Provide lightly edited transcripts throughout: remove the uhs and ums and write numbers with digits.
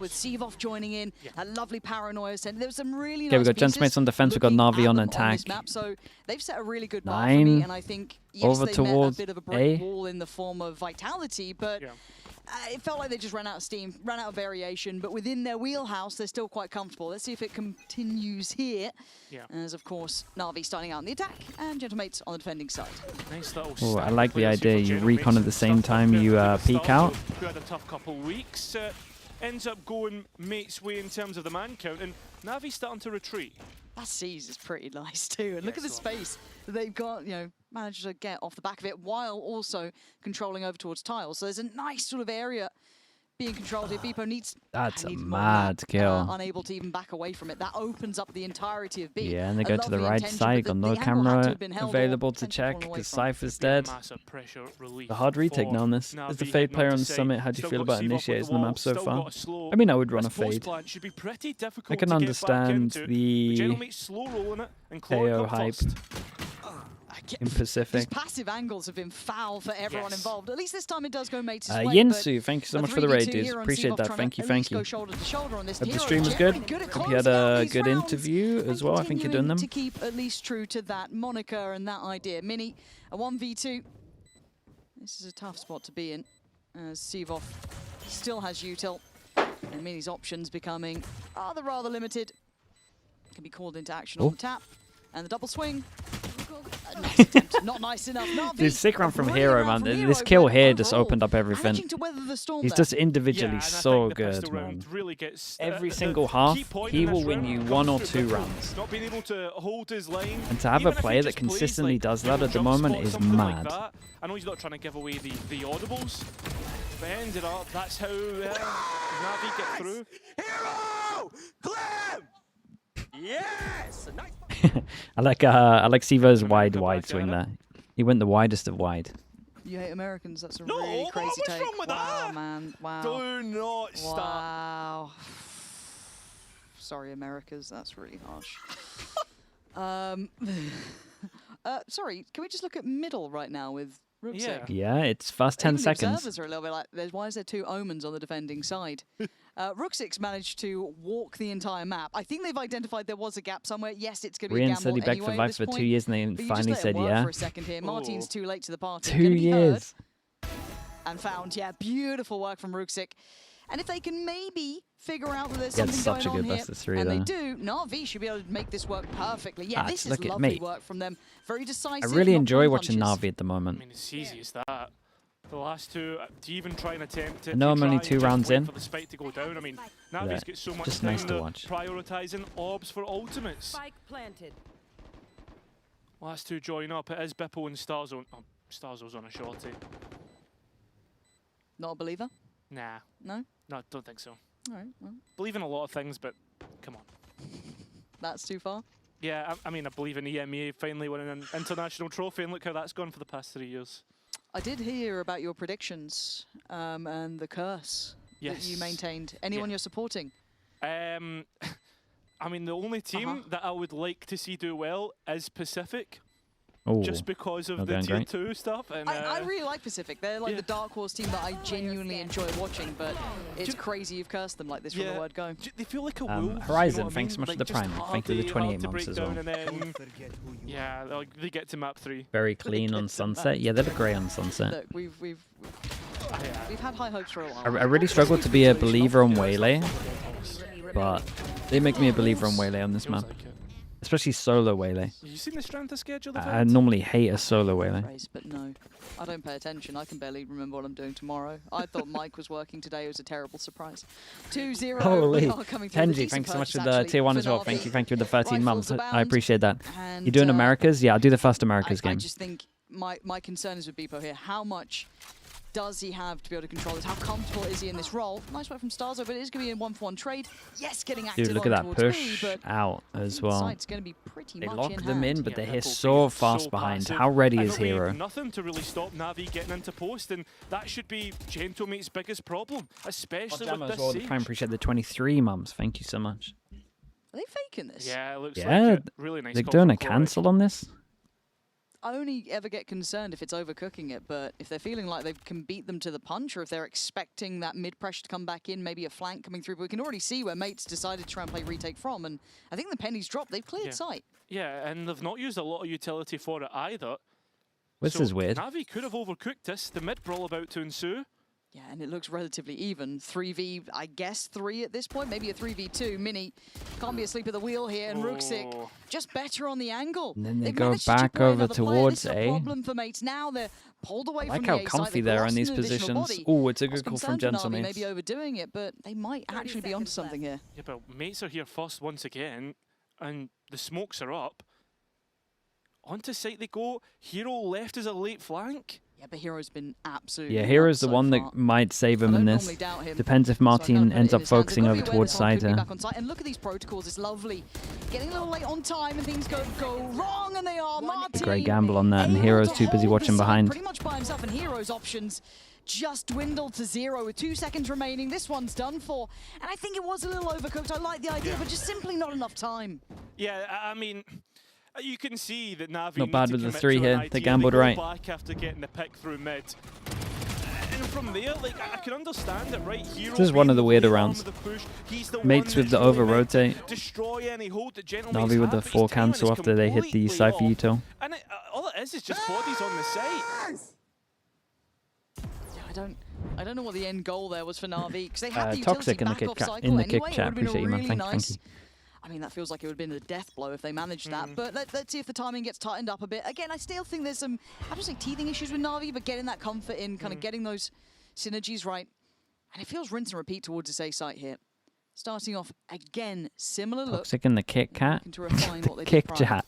With Sevoff joining in, a lovely paranoia center. There was some really nice Okay, we've got Gentleman's on defense, we've got NAVI on attack. Map, so they've set a really good bar for me, and I think, yes, over they towards met a bit of a brick A. wall in the form of vitality, but it felt like they just ran out of steam, ran out of variation, but within their wheelhouse, they're still quite comfortable. Let's see if it continues here. As, of course, NAVI starting out on the attack, and Gentlemates on the defending side. Nice little Oh, I like the idea. You recon at the same time you peek out. We had a tough couple weeks. Ends up going mate's way in terms of the man count, and NAVI's starting to retreat. That seize is pretty nice too, and look at the space that they've got, you know, managed to get off the back of it while also controlling over towards tiles. So there's a nice sort of area being controlled here. Beepo needs... That's a mad kill. Unable to even back away from it. That opens up the entirety of B. Yeah, and they go to the right side. Got no camera available to check because Cypher's dead. The hard retake now on this. As the Fade player on the summit, how do you feel about initiators on the map so far? I mean, I would run a Fade. I can understand the KO hype in Pacific. These passive angles have been foul for everyone involved. At least this time it does go mate's way. Yinsu, thank you so much for the raid, dudes. Appreciate that. Thank you, thank you. Hope the stream was good. Hope you had a good interview as well. I think you're doing them. To keep at least true to that moniker and that idea. Mini, a 1v2. This is a tough spot to be in. As Sevoff still has util. And Mini's options becoming rather limited. Can be called into action on the tap. And the double swing. Nice attempt. Not nice enough. Dude, sick run from Hero, man. This kill here just opened up everything. He's just individually so good, man. Every single half, he will win you 1 or 2 rounds. And to have a player that consistently does that at the moment is mad. I know he's not trying to give away the audibles, but ended up, that's how NAVI get through. Hero! Clem! Yes! Nice. I like Sivo's wide swing there. He went the widest of wide. You hate Americans, that's a really crazy take. Wrong with that? Man. Wow. Do not stop. Wow. Sorry, Americas, that's really harsh. Sorry, can we just look at middle right now with Ruxic? Yeah, it's first 10 seconds. Observers are a little bit like, why is there 2 omens on the defending side? Ruxic's managed to walk the entire map. I think they've identified there was a gap somewhere. Yes, it's going to be a gamble said he begged anyway for Vice for 2 years and they finally said for a second here. Martin's too late to the party. 2 years. And found, beautiful work from Ruxic. And if they can maybe figure out that there's That's something such a going good on best here, of 3 and though. they do, NAVI should be able to make this work perfectly. Yeah, this is look at lovely me. work from them. Very decisive. I really not enjoy pulling watching punches. NAVI at the moment. I mean, it's easy as that. The last 2, to even try and attempt to... I know I'm only 2 rounds in. For the spike to go down. I mean, NAVI's got so much just time nice to watch. Prioritising orbs for ultimates. Spike planted. Last 2 join up. It is Bippo and Starzone. Oh, Starzone's on a shorty. Not a believer? Nah. No? No, I don't think so. All right, well. Believe in a lot of things, but come on. That's too far? Yeah, I mean, I believe in EMEA finally winning an international trophy, and look how that's gone for the past 3 years. I did hear about your predictions and the curse that you maintained. Anyone you're supporting? I mean, the only team that I would like to see do well is Pacific. Oh, just because of the tier 2 stuff. And, I really like Pacific. They're like the dark horse team that I genuinely enjoy watching, but it's crazy you've cursed them like this from the word go. They feel like a wolf. Horizon, you know thanks so much like for the prime. Thank you for the 28 months as well. Then, they get to map 3. Very clean on Sunset. Yeah, they look great on Sunset. Look, we've had high hopes for a while. I really struggle to be a believer on Waylay, but they make me a believer on Waylay on this map. Especially solo Waylay. You seen the strength of schedule? I normally hate a solo Waylay. But no, I don't pay attention. I can barely remember what I'm doing tomorrow. I thought Mike was working today. It was a terrible surprise. 2-0. Holy. Tenji, thanks so much for the tier 1 as well. Thank you for the 13 months. I appreciate that. You're doing Americas? Yeah, I'll do the first Americas game. I just think my concern is with Beepo here. How much does he have to be able to control this? How comfortable is he in this role? Nice work from Starzo, but it is going to be a 1-for-1 trade. Yes, getting active. Dude, look at that push out as well. Gonna be pretty they much lock them in, but they're here so fast behind. How ready is Hero? Nothing to really stop NAVI getting into post, and that should be Gentlemate's biggest problem, especially with this siege. I appreciate the 23 mums. Thank you so much. Are they faking this? Yeah, it looks like it. Really nice. They're doing a cancel on this. only ever get concerned if it's overcooking it, but if they're feeling like they can beat them to the punch, or if they're expecting that mid-pressure to come back in, maybe a flank coming through, but we can already see where Mates decided to try and play retake from, and I think the pennies dropped. They've cleared sight. Yeah, and they've not used a lot of utility for it either. This is weird. NAVI could have overcooked this. The mid-brawl about to ensue. Yeah, and it looks relatively even. 3v, I guess 3 at this point, maybe a 3v2. Mini can't be asleep at the wheel here, and Ruxic just better on the angle. And then they go back over towards A. Problem for Mates now. They're pulled away from the A like how comfy they are in these positions. Oh, it's a good call from Gentleman. Maybe overdoing it, but they might actually be onto something here. Yeah, but Mates are here first once again, and the smokes are up. Onto site they go. Hero left as a late flank. Yeah, but Hero's been absolutely... Yeah, Hero's the one that might save him in this. Depends if Martin ends up focusing over towards side here. And look at these protocols, it's lovely. Getting a little late on time and things go wrong, and they are Martin. Great gamble on that, and Hero's too busy watching behind. Pretty much by himself, and Hero's options just dwindled to 0 with 2 seconds remaining. This one's done for. And I think it was a little overcooked. I like the idea, but just simply not enough time. Yeah, I mean... You can see that NAVI not bad with the 3 here. They gambled right. Back after getting the pick through mid. And from there, like, I can understand it, right? Hero this is one of the weirder rounds. Mates with the over rotate. NAVI with the 4 cancel after they hit the Cypher util. And all it is just bodies on the site. Yeah, I don't know what the end goal there was for NAVI, because they had the Toxic utility in the kick anyway. chat. Appreciate you, man. Thank you. I mean, that feels like it would have been a death blow if they managed that. But let's see if the timing gets tightened up a bit. Again, I still think there's some, I don't say teething issues with NAVI, but getting that comfort in, kind of getting those synergies right. And it feels rinse and repeat towards this A site here. Starting off again, similar look. Toxic in the kick cat. The kick chat.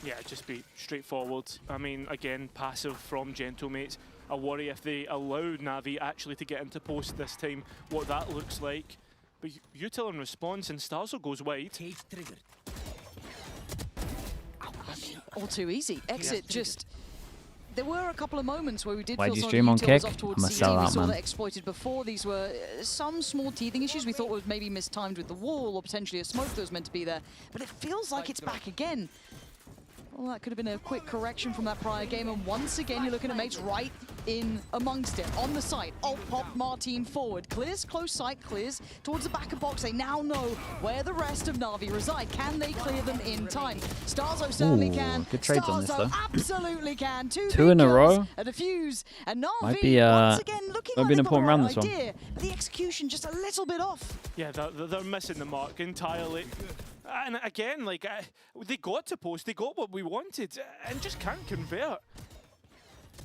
Yeah, just be straightforward. I mean, again, passive from Gentlemates. I worry if they allow NAVI actually to get into post this time, what that looks like. But util in response, and Starzo goes wide. All too easy. Exit just... There were a couple of moments where we did feel some stream on kick? off towards I'm CT. sell We out, saw man. that exploited before. These were some small teething issues we thought was maybe mistimed with the wall, or potentially a smoke that was meant to be there. But it feels like it's back again. Well, that could have been a quick correction from that prior game, and once again you're looking at Mates right in amongst it, on the site. Ult pop Martin forward, clears close sight, clears towards the back of box. They now know where the rest of NAVI reside. Can they clear them in time? Starzo certainly can. Good trades on this though. Absolutely can. Two in a row. A defuse, and NAVI might be once again looking like an important round this one. The execution just a little bit off. Yeah, they're missing the mark entirely. And again, like, they got to post, they got what we wanted, and just can't convert.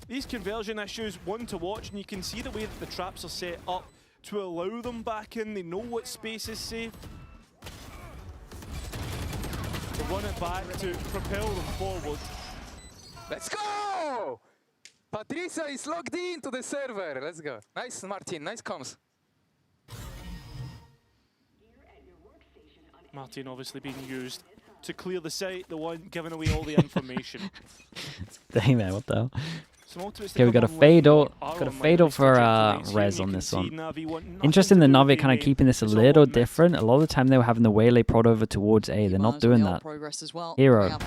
These conversion issues, one to watch, and you can see the way that the traps are set up to allow them back in. They know what space is safe. To run it back to propel them forward. Let's go! Patricia is logged into the server. Let's go. Nice, Martin. Nice comms. Martin obviously being used to clear the site, the one giving away all the information. Dang man, what the hell? Okay, we got a fatal. Got a fatal for Rez on this one. Interesting, the NAVI kind of keeping this a little different. A lot of the time they were having the waylay prod over towards A. They're not doing that. Hero.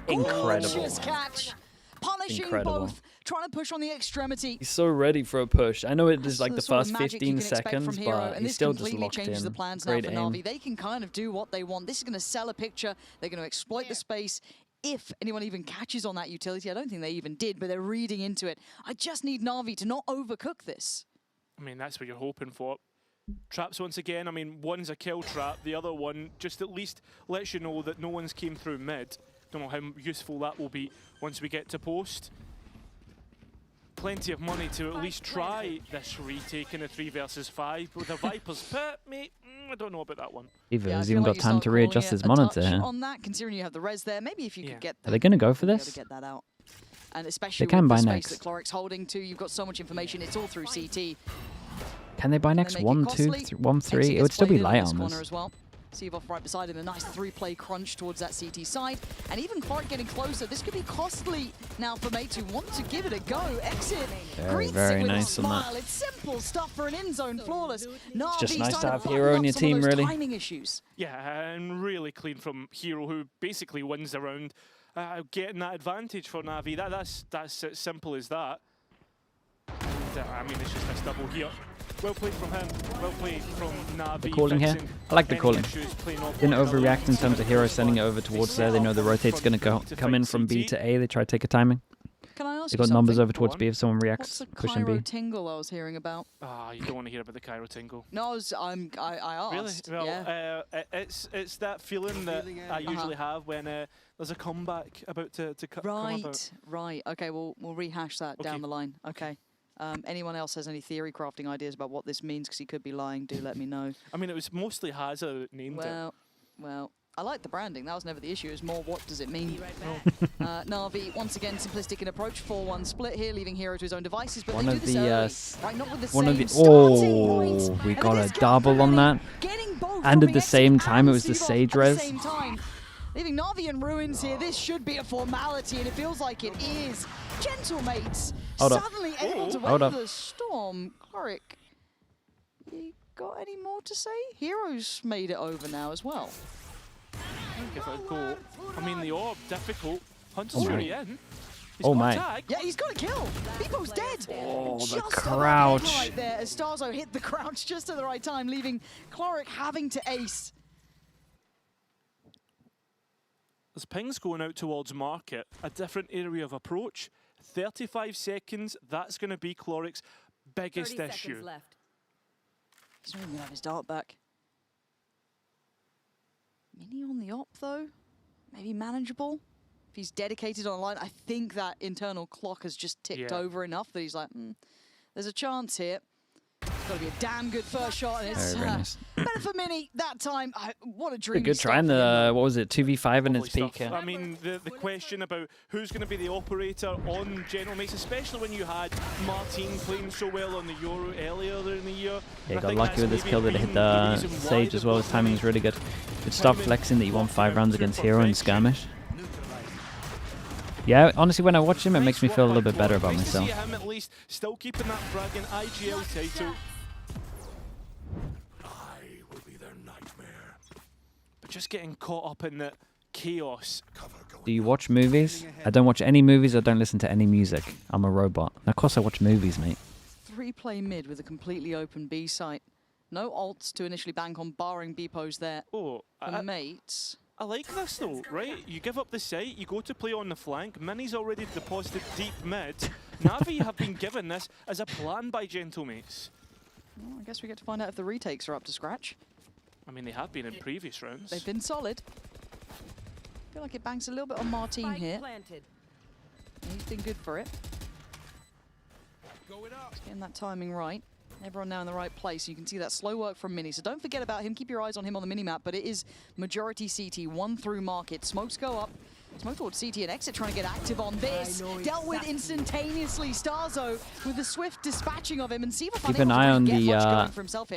Incredible. Catch. Punishing Incredible. both, trying to push on the extremity. He's so ready for a push. I know it is like the sort of first magic 15 seconds, but he's still just locked changes in. The plans Great now for aim. NAVI. They can kind of do what they want. This is going to sell a picture. They're going to exploit the space. If anyone even catches on that utility, I don't think they even did, but they're reading into it. I just need NAVI to not overcook this. I mean, that's what you're hoping for. Traps once again, I mean, one's a kill trap, the other one just at least lets you know that no one's came through mid. Don't know how useful that will be once we get to post. Plenty of money to at least try this retake in a 3 versus 5 with a Viper's Pit, mate. I don't know about that one. He's even got time to readjust his monitor here. On that, considering you have the res there, maybe if you could get that. Are they going to go for this? Get that out. And especially they can with buy the space next. that Cloric's holding to, you've got so much information. It's all through CT. Can they buy next? 1, 2, 1, 3. It would still be light on this. Well. Seavoff right beside him, a nice 3-play crunch towards that CT side. And even Clark getting closer. This could be costly now for Mate who want to give it a go. Exit greets very it with nice a on that. smile. It's simple stuff for an in-zone flawless. It's just Navi's nice to starting have button Hero up on your some of team, those really. timing issues. Yeah, and really clean from Hero, who basically wins the round, getting that advantage for Navi. That's as simple as that. And, I mean, it's just a double here. Well played from him. Well played from Navi. The calling here. I like the calling. Didn't overreact in terms of Hero sending it over towards there. They know the rotate's going to come in from B to A. They try to take a timing. Can I ask They you got numbers something? over towards B if someone reacts. What's the Pushing Cairo B. tingle I was hearing about? Ah, you don't want to hear about the Cairo tingle. No, I asked. Really? Well, yeah. it's that feeling that I usually have when there's a comeback about to come about. Right. Okay, we'll rehash that down the line. Okay. Anyone else has any theory crafting ideas about what this means? Because he could be lying. Do let me know. I mean, it was mostly Hazza that named it. Well, I like the branding. That was never the issue. It was more, what does it mean? Navi, once again, simplistic in approach. 4-1 split here, leaving Hero to his own devices. But One they of do this the, early, right? Not with the one same of the, starting points. we And got this a double on that. getting both And from at the Exit same time, and it was the Seavoff Sage at the res. same time. Leaving Navi in ruins here. This should be a formality, and it feels like it is. Gentlemates Hold up. suddenly able to Hold weather up. the storm. Cloric, you got any more to say? Hero's made it over now as well. Give it a go. I mean, the orb, difficult. Hunter's Oh, Fury my. in. He's Oh, got my. a tag. Yeah, he's got a kill. Beepo's dead. Oh, the Just above crouch. him right there as Starzo hit the crouch just at the right time, leaving Cloric having to ace. As ping's going out towards market, a different area of approach. 35 seconds, that's going to be Cloric's biggest issue. Left. He's not even going to have his dart back. Mini on the op, though. Maybe manageable. If he's dedicated online, I think that internal clock has just ticked over enough that he's like, there's a chance here. It's got to be a damn good first shot, and it's Very nice. better for Mini that time. What a dream. Pretty good trying the, what was it, 2v5 in its Lovely peak. stuff. I mean, the question about who's going to be the operator on Gentlemates, especially when you had Martin playing so well on the Euro earlier in the year. Yeah, And I got think lucky that's with this maybe kill that it hit been the reason why Sage they've as well. got His timing was really good. Good start flexing that you won 5 rounds against Hero and Skirmish. Yeah, honestly, when I watch him, it makes me feel a little bit better about nice myself. To see him at least still keeping that fragging IGL title. I will be their nightmare. But just getting caught up in the chaos. Do you watch movies? I don't watch any movies. I don't listen to any music. I'm a robot. Of course I watch movies, mate. 3-play mid with a completely open B site. No ults to initially bank on, barring Beepos there. Oh, For Mates. I like this though, right? You give up the site, you go to play on the flank. Mini's already deposited deep mid. Navi have been given this as a plan by Gentlemates. Well, I guess we get to find out if the retakes are up to scratch. I mean, they have been in previous rounds. They've been solid. I feel like it banks a little bit on Martin here. Planted. He's been good for it. He's getting that timing right. Everyone now in the right place. You can see that slow work from Mini. So don't forget about him. Keep your eyes on him on the minimap. But it is majority CT, 1 through market. Smokes go up. Smoke towards CT and Exit trying to get active on this. Dealt with instantaneously. Starzo with the swift dispatching of him. And Seavoff Keep an eye on the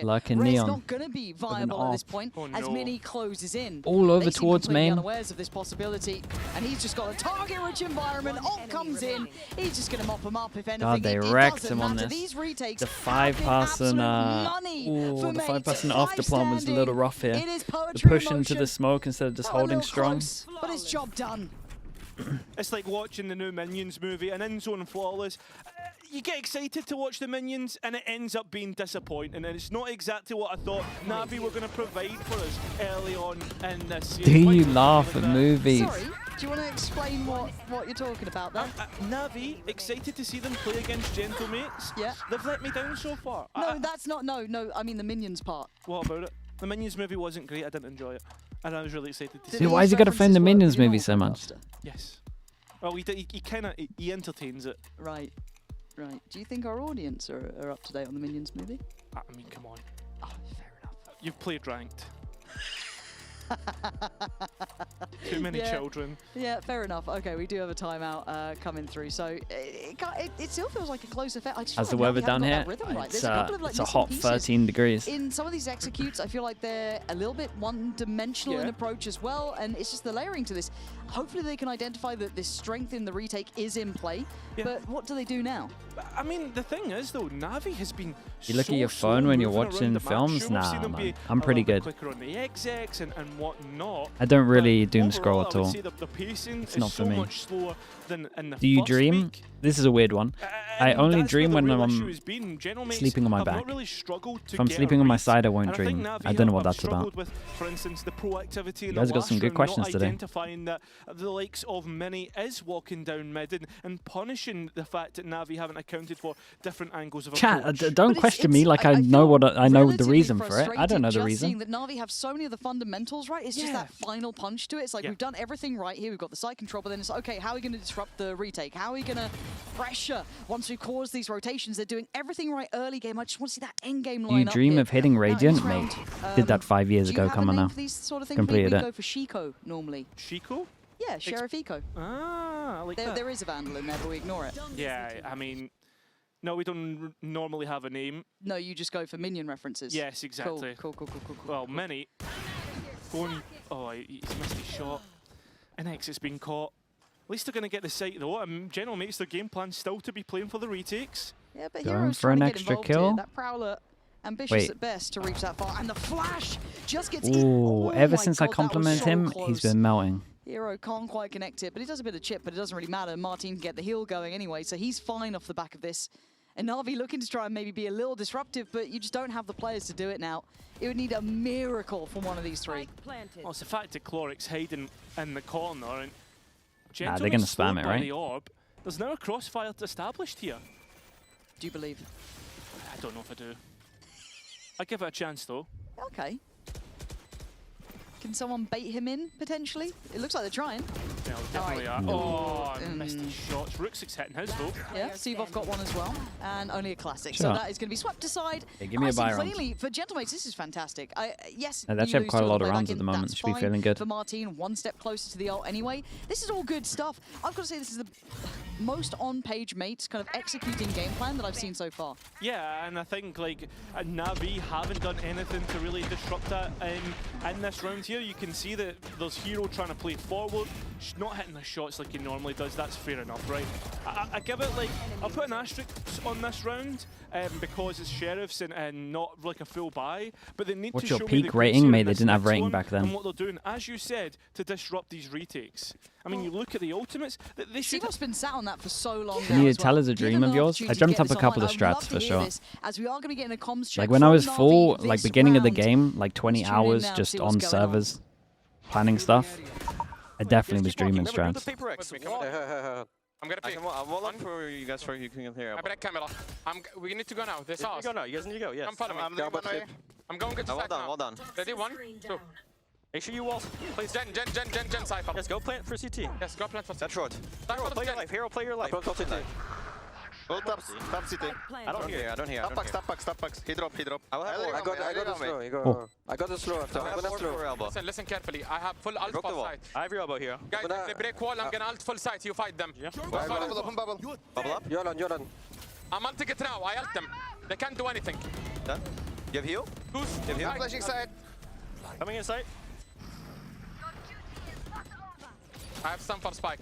Luck and Red's Neon. not going to be viable at this point as no. Mini closes in. All over They seem towards completely main. unawares of this possibility. And he's just got a target-rich environment. Ult comes in. He's just going to mop him up if anything. God, they It wrecked doesn't him on matter. this. These retakes The have been 5-person, absolute money for the Mates. 5-person after plan was a little rough here. It is The poetry push in into the motion. smoke instead of just Got a holding little strong. close, but it's job done. It's like watching the new Minions movie, and in Zone Flawless, you get excited to watch the Minions, and it ends up being disappointing, and it's not exactly what I thought Navi were going to provide for us early on in this Do season. you Quite laugh at that. movies? Sorry, do you want to explain what you're talking about there? Navi, excited to see them play against Gentlemates. Yeah. They've let me down so far. No, that's not, no, I mean the Minions part. What about it? The Minions movie wasn't great, I didn't enjoy it. And I was really excited to Did see Dude, it. why has he got to these find the references Minions work movie with so you, much? Master? Yes. Well, he entertains it. Right. Do you think our audience are up to date on the Minions movie? I mean, come on. Oh, fair enough. You've played ranked. Too many children. Yeah, fair enough. Okay, we do have a timeout coming through, so it still feels like a close effect. I just How's feel the like weather down here? Right. It's, like, it's a hot 13 degrees. In some of these executes, I feel like they're a little bit one-dimensional in approach as well, and it's just the layering to this. Hopefully they can identify that this strength in the retake is in play, but what do they do now? I mean, the thing is, though, Navi has been You look at your phone when you're watching films? Nah, man. I'm pretty good. On the execs and whatnot, I don't really doom scroll at all. The pacing it's not for me. much slower than in the Do you first dream? week. This is a weird one. I only dream when I'm sleeping on my back. Really if I'm sleeping on my side, I won't dream. I don't know what that's about. With, for instance, the proactivity You guys have got some good questions today. Identifying that the likes of Mini is walking down mid and punishing the fact that Navi haven't accounted for different angles of approach. Chat, don't question me like I know I know the reason for it. I don't know the reason. That Navi have so many of the fundamentals right. It's just that final punch to it. It's like we've done everything right here. We've got the side control, but then it's like, okay, how are we going to disrupt the retake? How are we going to pressure once we cause these rotations? They're doing everything right early game. I just want to see that end game line. You dream of hitting Radiant, mate. Did that 5 years ago. Come on now. Sort of thing? Completed we it. go for Shiko normally. Shiko? Yeah, Sheriff Eco. Ah, I like that. There is a Vandal in there, but we ignore it. Yeah, I mean, no, we don't normally have a name. No, you just go for minion references. Yes, exactly. Cool. Well, Mini going. Oh, he's missed his shot. NX has been caught. At least they're going to get the site though. General makes their game plan still to be playing for the retakes. Yeah, but Going Hero's for an trying to extra get kill. Here. That Prowler, ambitious at best to reach that far, and the flash just gets. Ooh, ever my since God, I complimented him, he's been melting. Hero can't quite connect it, but he does a bit of chip, but it doesn't really matter. Martin can get the heal going anyway, so he's fine off the back of this. And Navi looking to try and maybe be a little disruptive, but you just don't have the players to do it now. It would need a miracle from one of these three. Well, it's the fact that Cloric's hiding in the corner and they're going to spam it, right? The orb. There's now a crossfire established here. Do you believe? I don't know if I do. I'd give it a chance, though. Okay. Can someone bait him in, potentially? It looks like they're trying. Yeah, definitely are. Oh, missed his shots. Rook's hitting his, though. Yeah, Sivov got one as well. And only a classic. So that is going to be swept aside. Yeah, give me a buy round. Clearly, for Gentlemates, this is fantastic. Yes, they actually have quite a lot of rounds at the moment. Should be feeling good. For Martin, one step closer to the ult anyway. This is all good stuff. I've got to say, this is the most on-page mates kind of executing game plan that I've seen so far. Yeah, and I think like Navi haven't done anything to really disrupt that in this round here. You can see that there's Hero trying to play forward. She's not hitting the shots like he normally does. That's fair enough, right? I give it like, I'll put an asterisk on this round because it's Sheriffs and not like a full buy. But they need to show me the peak rating, mate? They didn't have rating back then. And what they're doing, as you said, to disrupt these retakes. I mean, you look at the ultimates. They should have been sat on that for so long. Can you tell us a dream of yours? I jumped up a couple of strats for sure. As we are going to get in a comms check. Like when I was full, like beginning of the game, like 20 hours just on servers, planning stuff. I definitely was dreaming strats. I'm gonna pick. I'm all up for you guys for you can hear. I break camera. We need to go now. There's us. Go now. You guys need to go. Yes. Come follow me. I'm going to well done. Well done. Ready? 1, 2. Make sure you wall. Please, Gen, Cypher. Yes, go plant for CT. Yes, go plant for CT. That's short. Hero, play your life. Hero, play your life. Top CT. Go top CT. I don't hear. Stop back. He drop. I got the slow. I got the slow after. I'm gonna slow. Listen carefully. I have full ult for side. I have your elbow here. Guys, if they break wall, I'm gonna ult full side. You fight them. Yeah. Bubble up. Yolan. I'm ulting it now. I ult them. They can't do anything. Done. You have heal? Goose. You have heal? Flashing side. Coming in sight. I have some for spike.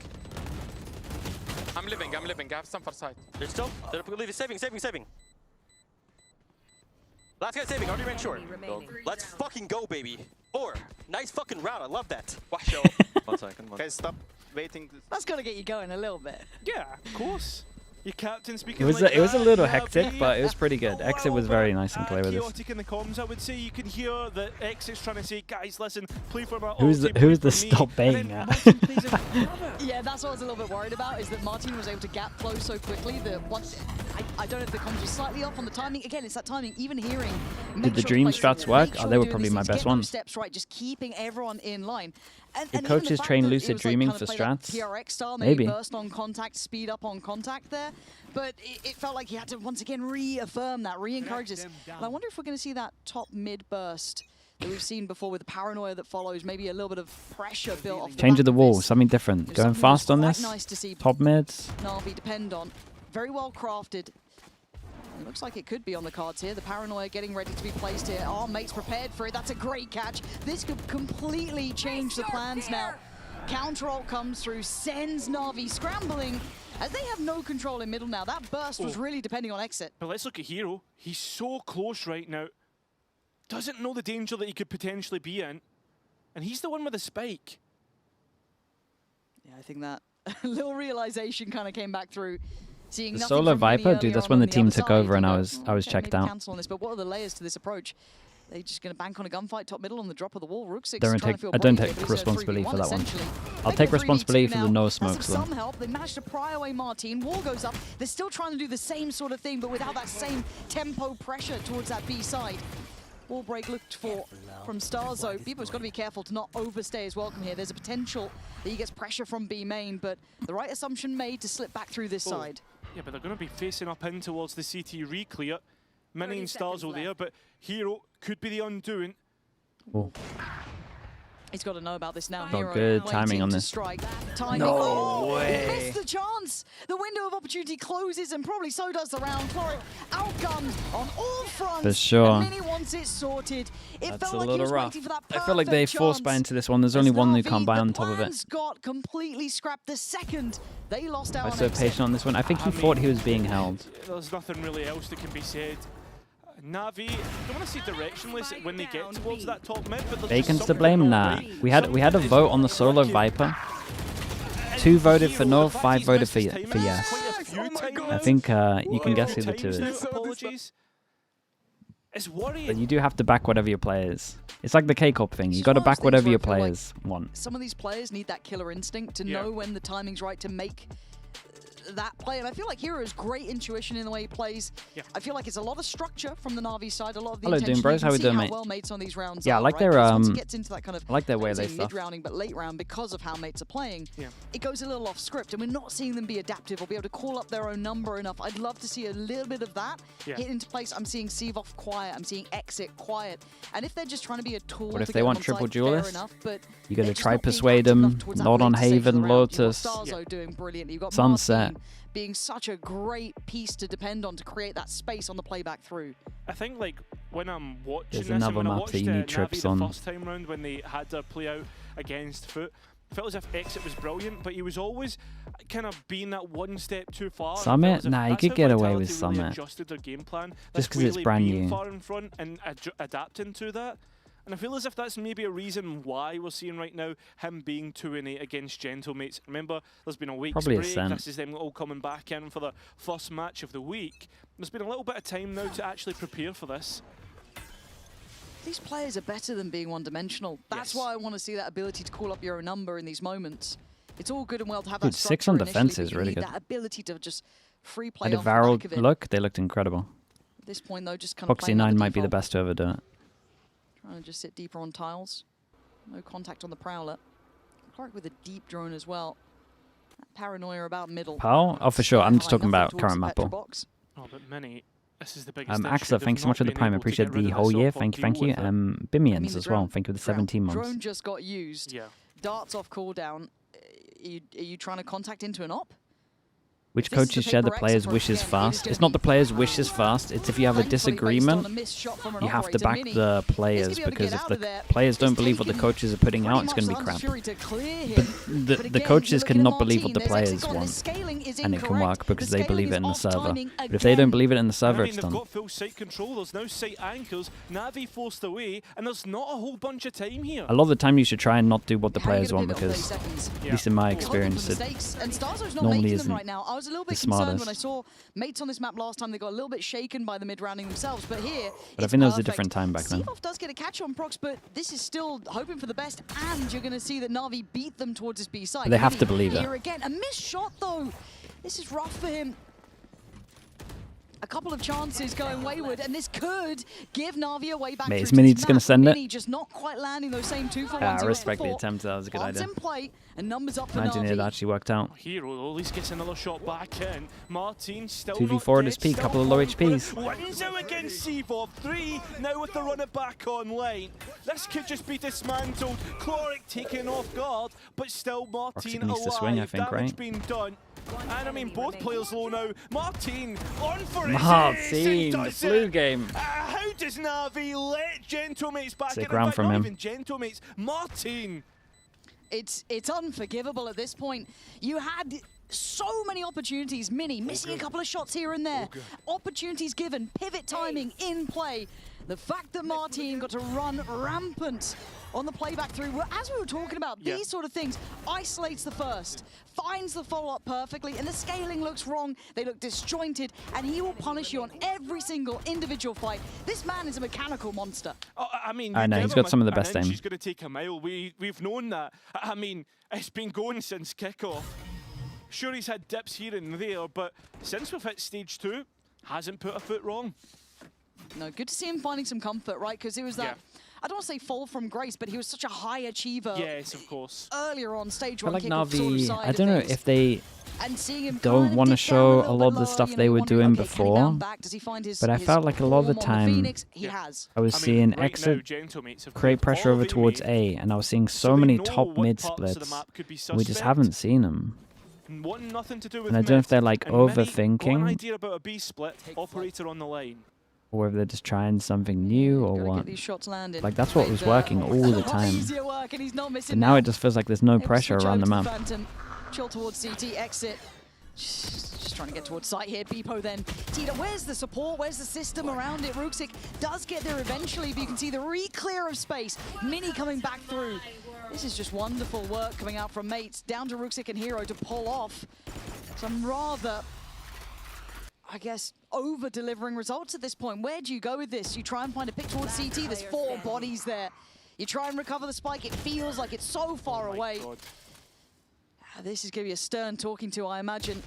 I'm living. I have some for side. They're still. They're leaving. Saving. Last guy saving. Already ran short. Let's fucking go, baby. 4. Nice fucking round. I love that. Washo. 1 second. Guys, stop waiting. That's got to get you going a little bit. Yeah, of course. Your captain speaking It was a little hectic, but it was pretty good. Exit was very nice and clear with this. Chaotic in the comms, I would say. You can hear that Exit's trying to say, guys, listen, play for my Who's the stop baiting at? Yeah, that's what I was a little bit worried about, is that Martin was able to gap flow so quickly that once... I don't know if the comms was slightly off on the timing. Again, it's that timing, even hearing... Did the dream strats work? Oh, they were probably my best ones. Steps right, just keeping everyone in line. Did coaches train lucid dreaming for strats? PRX style, maybe. Burst on contact, speed up on contact there. But it felt like he had to once again reaffirm that, re-encourage this. And I wonder if we're going to see that top mid burst that we've seen before with the paranoia that follows, maybe a little bit of pressure built off the Change of the back wall, this. something different. Going fast on this. Nice to see Top mids. NAVI depend on. Very well crafted. It looks like it could be on the cards here. The paranoia getting ready to be placed here. Oh, mate's prepared for it. That's a great catch. This could completely change the plans now. Counter ult comes through, sends NAVI scrambling as they have no control in middle now. That burst was really depending on exit. But let's look at Hero. He's so close right now. Doesn't know the danger that he could potentially be in. And he's the one with the spike. Yeah, I think that little realization kind of came back through. Seeing The nothing Solo from Mini Viper, dude, earlier that's on when the the team other took side. over and You I go, was okay, checked maybe out. cancel on this, but what are the layers to this approach? They just going to bank on a gunfight top middle on the drop of the wall. Rook 6 I don't take responsibility for that one. I'll take responsibility for the no smokes though. Some help. They managed to pry away Martin. Wall goes up. They're still trying to do the same sort of thing, but without that same tempo pressure towards that B side. Wall break looked for from Starzo. People's got to be careful to not overstay his welcome here. There's a potential that he gets pressure from B main, but the right assumption made to slip back through this side. Yeah, but they're going to be facing up in towards the CT re-clear. Mini and Starzo there, but Hero could be the undoing. Oh. He's got to know about this now. Got Hero good waiting timing on to this. strike. Timing. No oh, way. He missed the chance. The window of opportunity closes, and probably so does the round. Florit outgunned on all fronts. For sure. And Mini wants it sorted. It That's felt a like he little was rough. waiting for that I feel like they perfect forced by chance. into this one. There's only one who can't buy on top of it. Plans got completely scrapped the second they lost out I'm on so exit. patient on this one. I think he thought he was being held. There's nothing really else that can be said. NAVI, I don't want to say directionless when they get towards that top mid, but Bacon's to blame? Nah. We had a vote on the Solo Viper. 2 voted for no, 5 voted for yes. I think you can guess who the 2 is. Apologies. It's worrying. But you do have to back whatever your players. It's like the K-Cup thing. You got to back whatever your players want. Some of these players need that killer instinct to know when the timing's right to make that play, and I feel like Hero's great intuition in the way he plays. I feel like it's a lot of structure from the Na'Vi side, a lot of the intention. Doom Bros, how we doing, mate? Well mates on these rounds. Yeah, I like their once it gets into that kind of, I like their way they stuff. mid-rounding, but late round because of how mates are playing. It goes a little off script, and we're not seeing them be adaptive or be able to call up their own number enough. I'd love to see a little bit of that hit into place. I'm seeing Seavoff quiet, I'm seeing Exit quiet, and if they're just trying to be a tool, What if to they get want on triple site, duelist? fair enough, but You got to they're just try not being persuade active them. enough towards that Not on late stage of the Haven, round. You've got Lotus. Starzo doing brilliant. You've got Sunset. Martin being such a great piece to depend on to create that space on the playback through. I think like when I'm watching There's this, and another when I map watched that you need NAVI trips the on. first time round when they had their play out against Foot, I felt as if Exit was brilliant, but he was always kind of being that one step too far. Summit? Nah, you could get away with Really Summit. adjusted their game plan. Just because it's brand being new. far in front and adapting to that. And I feel as if that's maybe a reason why we're seeing right now him being 2-8 against Gentlemates. Remember, there's been a week's Probably a break. cent. This is them all coming back in for the first match of the week. There's been a little bit of time now to actually prepare for this. These players are better than being one-dimensional. That's why I want to see that ability to call up your own number in these moments. It's all good and well to have that structure 6 on initially, defense but is you really need good. that ability to just free play And a off the back Varel of it. look, they looked incredible. At this point, though, just kind of Foxy playing by 9 might be the default. best to ever do it. Trying to just sit deeper on tiles. No contact on the Prowler. Clark with a deep drone as well. That paranoia about middle. Pal? Oh, for sure. I'm just talking Nothing about towards current the map. Petra box. Oh, but Mini, this is the biggest issue. Axel, They've thanks so not much for the been prime. I able to appreciate get rid the of whole this year. off or Thank you. deal with it. Bimians the as well. drone- Thank you for the 17 months. Drone just got used. Darts off cooldown. Are you trying to contact into an op? Which This is coaches the share the paper players' exit wishes approach. Again, it is fast? gonna It's not be the players' wishes fast. It's if you have a thankfully based disagreement, on a missed shot from an you have to operator. back Mini the is players gonna be able to because get if out the of there. players don't It's believe what the taken coaches are putting pretty out, it's going to be much crap. Fury to clear him. The But again, coaches you're looking cannot at believe what the Martin. There's players Exit gone. The want, scaling is and it can incorrect. work because The they scaling believe it is in the off server. timing But if they don't again. believe it in the server, I mean, it's they've done. got full site control, there's now site anchors, NAVI forced away, and there's not a whole bunch of time here. A lot of the time, you should try and not do what the How are you players gonna want pivot on because, 30 seconds? at least in my Hoping for experience, it mistakes, and Starzo's not normally making them isn't right now. I was a little the bit concerned when I smartest. saw mates on this map last time. They got a little bit shaken by the mid-rounding themselves, but here, But I it's think that was a perfect. different time back then. Seavoff does get a catch on Prox, but this is still hoping for the best, and you're going to see that Na'Vi beat them towards this B side. But they have Mini to believe it. here again. A missed shot, though. This is rough for him. a couple of chances going wayward, and this could give Navi a way back. Mate, is Mini just going to send it? Mini just not quite landing those same 2-for-1s. I respect the attempt. That was a good idea. In play, and numbers up for Imagine Navi. it actually worked out. Hero at least gets another shot back in. Martin still 2v4 at his peak, couple of low HPs. Winzo against Seevov. 3 now with the runner back online. This could just be dismantled. Cloric taken off guard, but still Martin alive. To swing, I think, damage right? being done. And I mean, both players low now. Martin on for his Martin, the flu game. How does Navi let Gentlemates back in? Sick round from not him. Even Gentlemates, Martin. It's unforgivable at this point. You had so many opportunities. Mini missing a couple of shots here and there. Opportunities given, pivot timing in play. The fact that Martin got to run rampant on the playback through, as we were talking about, these sort of things, isolates the first, finds the follow-up perfectly, and the scaling looks wrong, they look disjointed, and he will punish you on every single individual fight. This man is a mechanical monster. I mean, I know, he's got some of the best aim. She's going to take a mile. We've known that. I mean, it's been going since kickoff. Sure, he's had dips here and there, but since we've hit stage 2, hasn't put a foot wrong. No, good to see him finding some comfort, right? Because it was that, I don't want to say fall from grace, but he was such a high achiever. Yes, of course. Earlier on stage 1 like kickoff Navi, sort of side I don't know of things. if they And seeing him don't want to show a lot of the lower, stuff you know, they were wondering, doing okay, can he bounce before, back? Does he find his, but I his felt like a lot of the form on time Phoenix? He has. I was I mean, seeing right exit now, Gentlemates have create put pressure all over they towards made. A, and I was seeing so So they many know top what mid parts of the splits. map could be We just suspect. haven't seen them. Want nothing to do with And I don't know if they're like and Mini got an overthinking, idea about a B split, operator on the line. or whether they're just trying something new or Gotta what. get these shots landed. Like that's what was working all the time. Easier work, and he's not missing But now it just feels like there's no Able to pressure switch around over the to map. Phantom. Chill towards CT, exit. Just trying to get towards site here. Beepo then. Tita, where's the support? Where's the system around it? Ruxic does get there eventually, but you can see the re-clear of space. Mini coming back through. This is just wonderful work coming out from mates. Down to Ruxic and Hero to pull off some rather, I guess, over-delivering results at this point. Where do you go with this? You try and find a pick towards CT. There's 4 bodies there. You try and recover the spike. It feels like it's so far away. God. This is going to be a stern talking to, I imagine.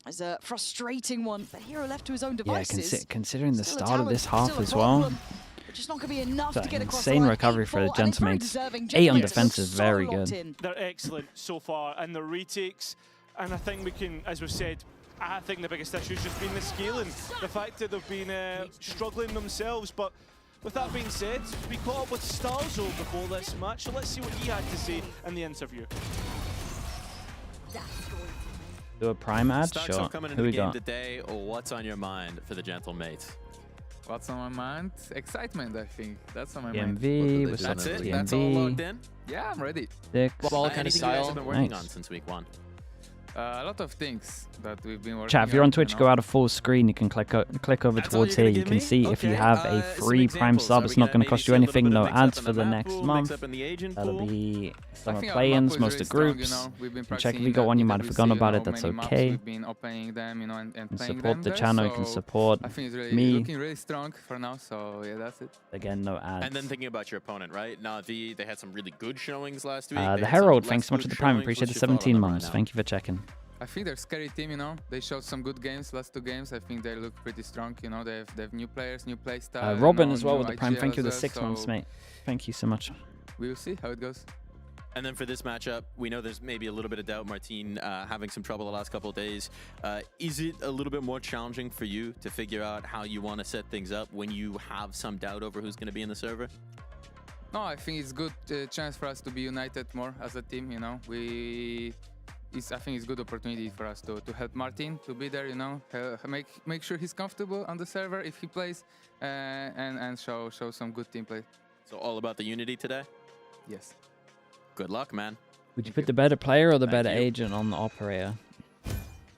It's a frustrating one, but Hero left to his own Yeah, devices. considering the Still a start of talent, this half still a as well. problem, but just not going to be enough It's to get an across the insane line. recovery for the 8-4, and it's very Gentlemates. deserving. 8 on Gentlemates defense are is so very locked good. in. They're excellent so far, and the retakes, and I think we can, as we've said, I think the biggest issue has just been the scaling. The fact that they've been struggling themselves, but with that being said, we caught up with Starzo before this match, so let's see what he had to say in the interview. Do a prime ad? Starks Sure. coming Who into we the game got? today. What's on your mind for the Gentlemates? What's on my mind? Excitement, I think. That's on my TMV, mind. what's That's up it? with That's all TMV? logged in? Yeah, I'm ready. Six. Ball kind of Anything you guys style. have been working Nice. on since week 1? A lot of things that we've been working Chat, if you're on Twitch, you go know. out of full screen. You can click over That's all towards you're here. gonna You give can me? see if you Okay, have a some free Prime examples. sub. Are It's we not gonna going to maybe cost see you a little anything. bit No of mix-up ads in for the map next pool, month. mix-up in the agent That'll pool? be I summer think our play-ins, map was most really of strong, groups. you know. We've been Check if practicing you got one you might have PwC, forgotten about you it. know, That's many maps okay. We've been opening them, you know, and You can playing support them the there, channel. You can so support I think it's really me. looking really strong for now. So yeah, that's it. Again, no ads. And then thinking about your opponent, right? NAVI, they had some really good showings last week. The They had some Herald, less thanks so much for good the Prime. showings. Appreciate the What's your thought on 17 them right months. now? Thank you for checking. I think they're a scary team, you know. They showed some good games last 2 games. I think they look pretty strong, you know. They have new players, new play style. Robin you know, as well new with the Prime. IGL Thank you for the as 6 well, months, so mate. Thank you so much. We'll see how it goes. And then for this matchup, we know there's maybe a little bit of doubt. Martin having some trouble the last couple of days. Is it a little bit more challenging for you to figure out how you want to set things up when you have some doubt over who's going to be in the server? No, I think it's good chance for us to be united more as a team, you know. I think it's good opportunity for us to help Martin to be there, you know, make sure he's comfortable on the server if he plays, and show some good team play. So all about the unity today? Yes. Good luck, man. Would you put the better player or the Thank better you. agent on the operator?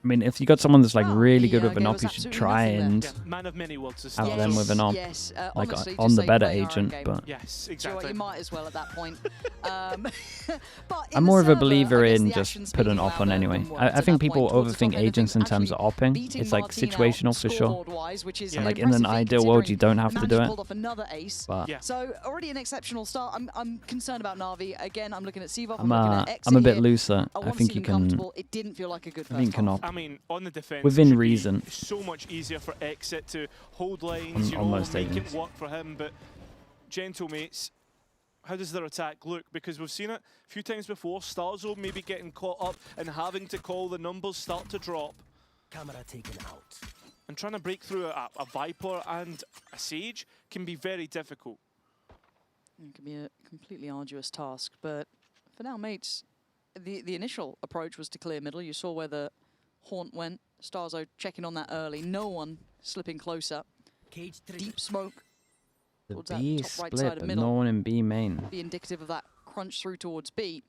I mean, if you got someone that's like really good with an gave op, us you should absolutely try nothing and Yeah, man of many worlds to have start. them with an op, Yes, like honestly, on just the say better play our own agent. game. But Yes, Do you know what, exactly. you might as well at that point. But in I'm the more of a server, believer I guess in the just action's put an speaking op on louder anyway. than words I at think that people point. Towards the overthink top end, I agents in think terms of actually opping. beating It's like Martin situational out for sure. scoreboard-wise, which is And like in impressive an feat ideal world, you considering don't have the to man do just it. pulled off another ace. But Yeah. So already an exceptional start. I'm concerned about Navi. Again, I'm looking at Seevov. I'm looking at Exit a bit here. looser. I I want to think see you them can. comfortable. It didn't feel like a good I think you first can half. op I mean, on the defense, within reason. So much easier for Exit to hold lines, make it work for him. But Gentlemates, how does their attack look? Because we've seen it a few times before. Starzo maybe getting caught up and having to call the numbers start to drop. Camera taken out. And trying to break through a Viper and a Sage can be very difficult. It can be a completely arduous task, but for now, mates, the initial approach was to clear middle. You saw where the Haunt went. Starzo checking on that early. No one slipping closer. Deep smoke. The towards B that top split, right side of but middle. no one in B main. Be indicative of that crunch through towards B.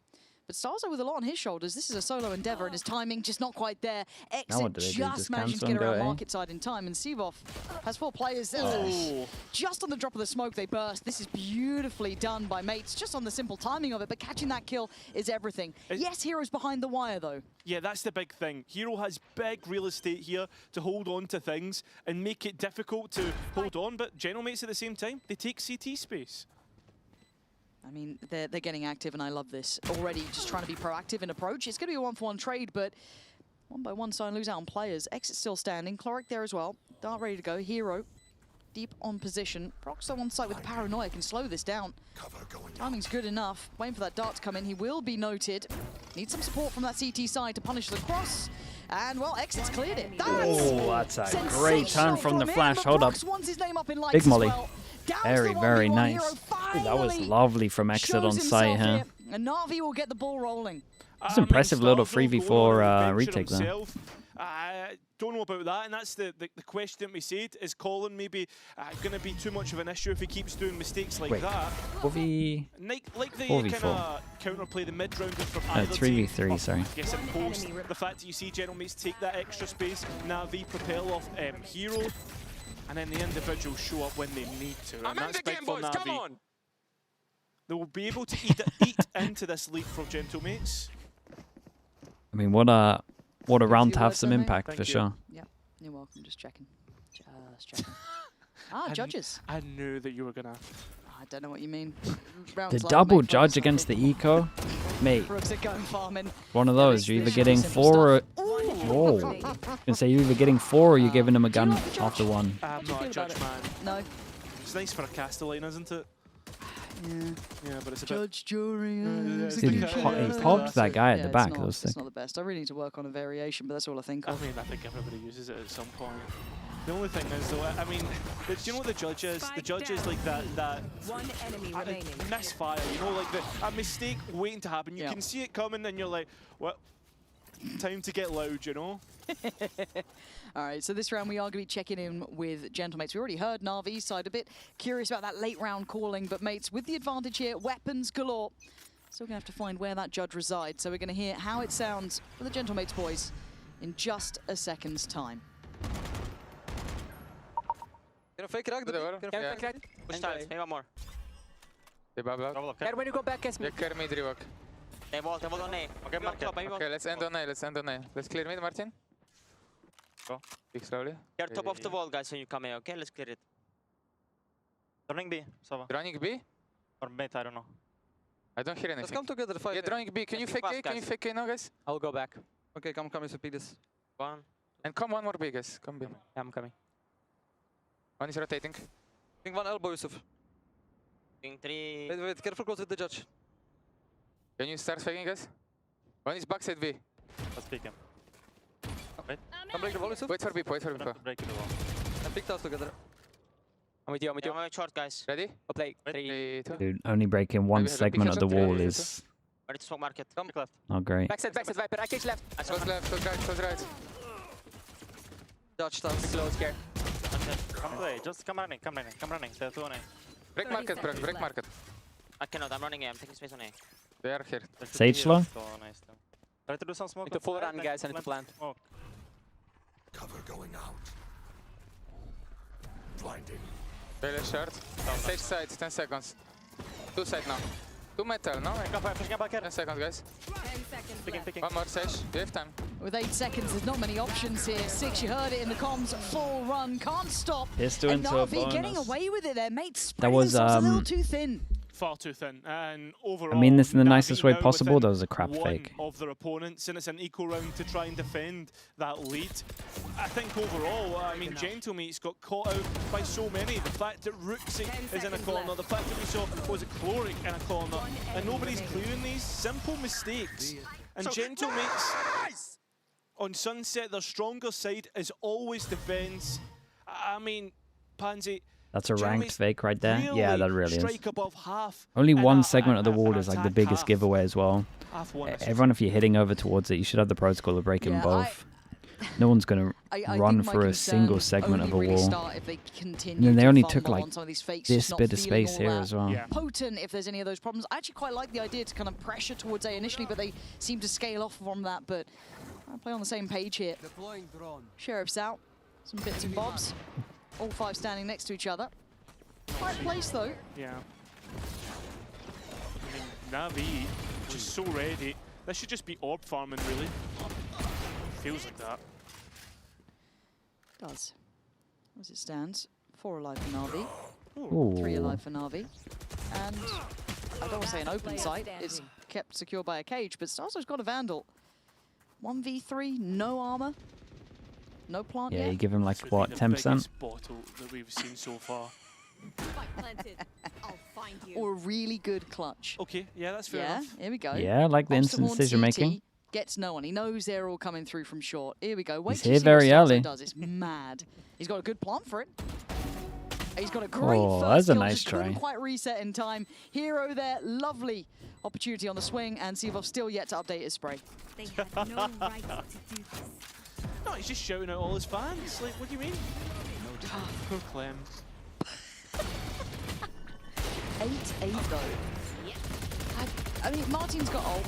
But Starzo with a lot on his shoulders. This is a solo endeavor, and his timing just not quite there. Exit just managing to get around market side in time, and Sivov has 4 players. Just on the drop of the smoke, they burst. This is beautifully done by mates, just on the simple timing of it, but catching that kill is everything. Yes, Hero's behind the wire, though. Yeah, that's the big thing. Hero has big real estate here to hold on to things and make it difficult to hold on, but Gentlemates at the same time, they take CT space. I mean, they're getting active, and I love this. Already just trying to be proactive in approach. It's going to be a 1-for-1 trade, but 1 by 1 sign lose out on players. Exit still standing. Cloric there as well. Dart ready to go. Hero deep on position. Proxo on site with the Paranoia can slow this down. Timing's good enough. Waiting for that dart to come in. He will be noted. Needs some support from that CT side to punish the cross. And, well, Exit's cleared it. That's a great turn from the flash. Hold up. Big Big molly. Very, very nice. Ooh, that was lovely from Exit on site here. And NAVI will get the ball rolling. It's an impressive little 3v4 retake there. I don't know about that, and that's the question that we said. Is Colin maybe going to be too much of an issue if he keeps doing mistakes like that? 4v... Like the 4v4. kind of counterplay, the mid-rounders from either 3v3, sorry. I guess it post the fact that you see Gentlemates take that extra space, NAVI propel off Hero, and then the individuals show up when they need to. And that's big for NAVI. Come on! They will be able to eat into this lead for Gentlemates. I mean, what a round to have some impact for sure. Yeah, you're welcome. Just checking. Just checking. Judges. I knew that you were gonna. I don't know what you mean. The double judge against the eco, mate. One of those. You're either getting 4 or. Whoa. I was gonna say you're either getting 4 or you're giving him a gun after 1. I'm not a judge, man. No. It's nice for a Castellane, isn't it? Yeah, but it's a judge, jury, he popped that guy at the back. It's not the best. I really need to work on a variation, but that's all I think of. I mean, I think everybody uses it at some point. The only thing is, though, I mean, do you know what the judge is? The judge is like that one enemy remaining. Misfire, you know, like a mistake waiting to happen. You can see it coming, and you're like, well, time to get loud, you know? All right, so this round we are going to be checking in with Gentlemates. We already heard NAVI's side a bit curious about that late round calling, but mates, with the advantage here, weapons galore. Still going to have to find where that judge resides, so we're going to hear how it sounds for the Gentlemates boys in just a second's time. Can I fake it? Push tiles, maybe one more. When you go back, guess me. They wall on A. Okay, let's end on A, Let's clear mid, Martin. Go. Peek slowly. You're top of the wall, guys, when you come A, okay? Let's clear it. Running B, Sava. Running B? Or mid, I don't know. I don't hear anything. Let's come together, fight. Yeah, running B. Can you fake A? Can you fake A now, guys? I'll go back. Okay, come, you speed this. 1. And come one more B, guys. Come B. Yeah, I'm coming. 1 is rotating. Ping 1 elbow, Yusuf. Ping 3. Wait, careful close with the judge. Can you start faking, guys? 1 is backside B. Let's pick him. Wait. Come break the wall, Yusuf. Wait for B, wait for B. Break the wall. And pick tiles together. I'm with you. I'm short, guys. Ready? I'll play. 3, 2. Dude, only breaking 1 segment of the wall is Ready to smoke market. Come left. not great. Backside, Viper. I cage left. Close left, close right. Dodge tiles. Slow, scared. Come play. Just come running. Stay 2 on A. Break market, bro. Break market. I cannot. I'm running A. I'm taking space on A. They are here. Sage slow? Try to do some smoke. Need to full run, guys. I need to plant. Cover going out. Blinding. Very short. Sage side, 10 seconds. 2 side now. 2 metal, no? 10 seconds, guys. 10 seconds. One more Sage. You have time. With 8 seconds, there's not many options here. 6, you heard it in the comms. Full run, can't stop. Pistol into a NAVI getting bonus. away with it there, mate. That was a little too thin. far too thin. And overall, I mean this in the Navi nicest way now possible. within That was a crap one fake. of their opponents, and it's an equal round to try and defend that lead. I think overall, I mean, Gentlemate's got caught out by so many. The fact that Rooksy is in a corner, the fact that we saw was it Chloric in a corner, and nobody's clearing these simple mistakes. And Gentlemate's on Sunset, their stronger side is always defense. I mean, Pansy. That's a ranked fake right there. Yeah, that really is. Above half Only one segment of the wall is like the biggest giveaway as well. one, Everyone, if you're hitting over towards it, you should have the protocol of breaking both. No one's going to run for a single segment of a wall. And then they only took like this bit of space here as well. Potent if there's any of those problems. I actually quite like the idea to kind of pressure towards A initially, but they seem to scale off from that. But I play on the same page here. Sheriff's out. Some bits and bobs. All 5 standing next to each other. Right place though. Yeah. I mean, Navi just so ready. This should just be orb farming, really. Feels like that. Does. As it stands, 4 alive for Navi. Ooh. 3 alive for Navi. And I don't want to say an open site. It's kept secure by a cage, but Starzo's got a Vandal. 1v3, no armor. No plant Yeah, yet. you give him like, what, 10%? Biggest bottle that we've seen so far. Or a really good clutch. Okay, yeah, that's fair enough. Here we go. Yeah, I like the instant decision making. Gets no one. He knows they're all coming through from short. Here we go. Wait He's till here you see what very Starzo early. does. It's mad. He's got a good plant for it. He's got a great first that's a kill, nice just try. couldn't quite reset in time. Hero there, lovely opportunity on the swing, and Sivov still yet to update his spray. They have no right to do this. No, he's just shouting out all his fans. Like, what do you mean? Poor Clem. 8-8 though. I mean, Martin's got ult.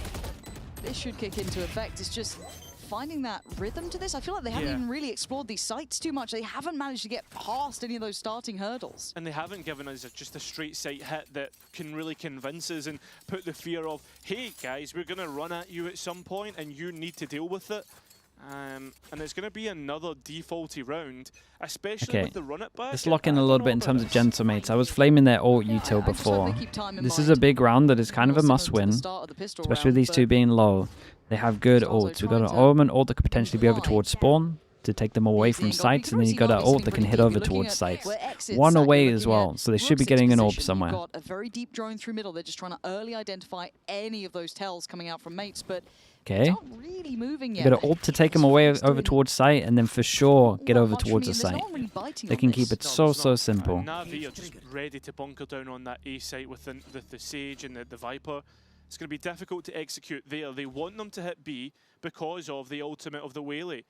This should kick into effect. It's just finding that rhythm to this. I feel like they haven't even really explored these sites too much. They haven't managed to get past any of those starting hurdles. And they haven't given us just a straight sight hit that can really convince us and put the fear of, hey guys, we're going to run at you at some point and you need to deal with it. And it's going to be another defaulty round, especially with the run it back. Let's lock in a little bit in terms of Gentlemates. I was flaming their ult util before. This is a big round that is kind of a must-win, especially with these two being low. They have good ults. We've got an Omen ult that could potentially be over towards spawn to take them away from sites, and then you got an ult that can hit over towards sites. One away as well, so they should be getting an orb somewhere. Got a very deep drone through middle. They're just trying to early identify any of those tells coming out from mates, but okay. not really moving yet. You got an ult to take them away over towards site, and then for sure get over towards the site. They can keep it so simple. Navi are just ready to bunker down on that A site with the Sage and the Viper. It's going to be difficult to execute there. They want them to hit B because of the ultimate of the Whaley.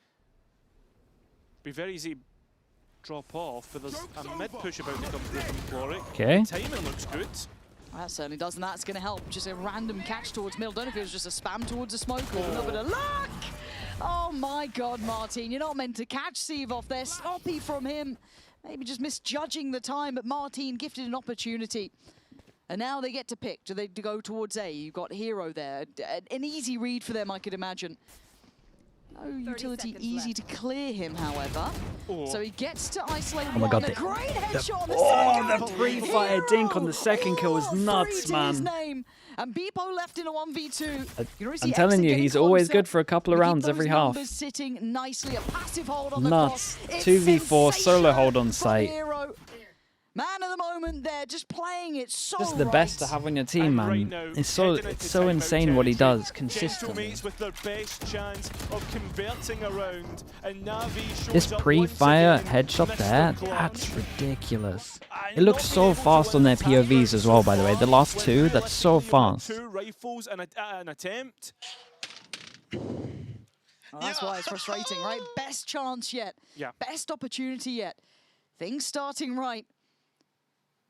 Be very easy drop off, but there's a mid push about to come through from Chloric. Okay. Timing looks good. That certainly does, and that's going to help. Just a random catch towards middle. Don't know if it was just a spam towards a smoke or a little bit of luck. Oh my God, Martin, you're not meant to catch Sivov there. Sloppy from him. Maybe just misjudging the time, but Martin gifted an opportunity. And now they get to pick. Do they go towards A? You've got Hero there. An easy read for them, I could imagine. No utility easy to clear him, however. So he gets to isolate one. My God, a great headshot on the the second. pre-fire dink on the second kill was nuts, man. And Beepo left in a 1v2. I'm telling you, he's always good for a couple of rounds every half. Sitting nicely, a passive hold on the Nuts. cross. 2v4 solo hold on site. Man of the moment there, just playing it so Just the best to have on your team, man. It's so insane what he does consistently. With their best chance of converting around, and Navi This pre-fire headshot there, that's ridiculous. It looks so fast on their POVs as well, by the way. The last two, that's so fast. 2 rifles and an attempt. Well, that's why it's frustrating, right? Best chance yet. Yeah. Best opportunity yet. Things starting right.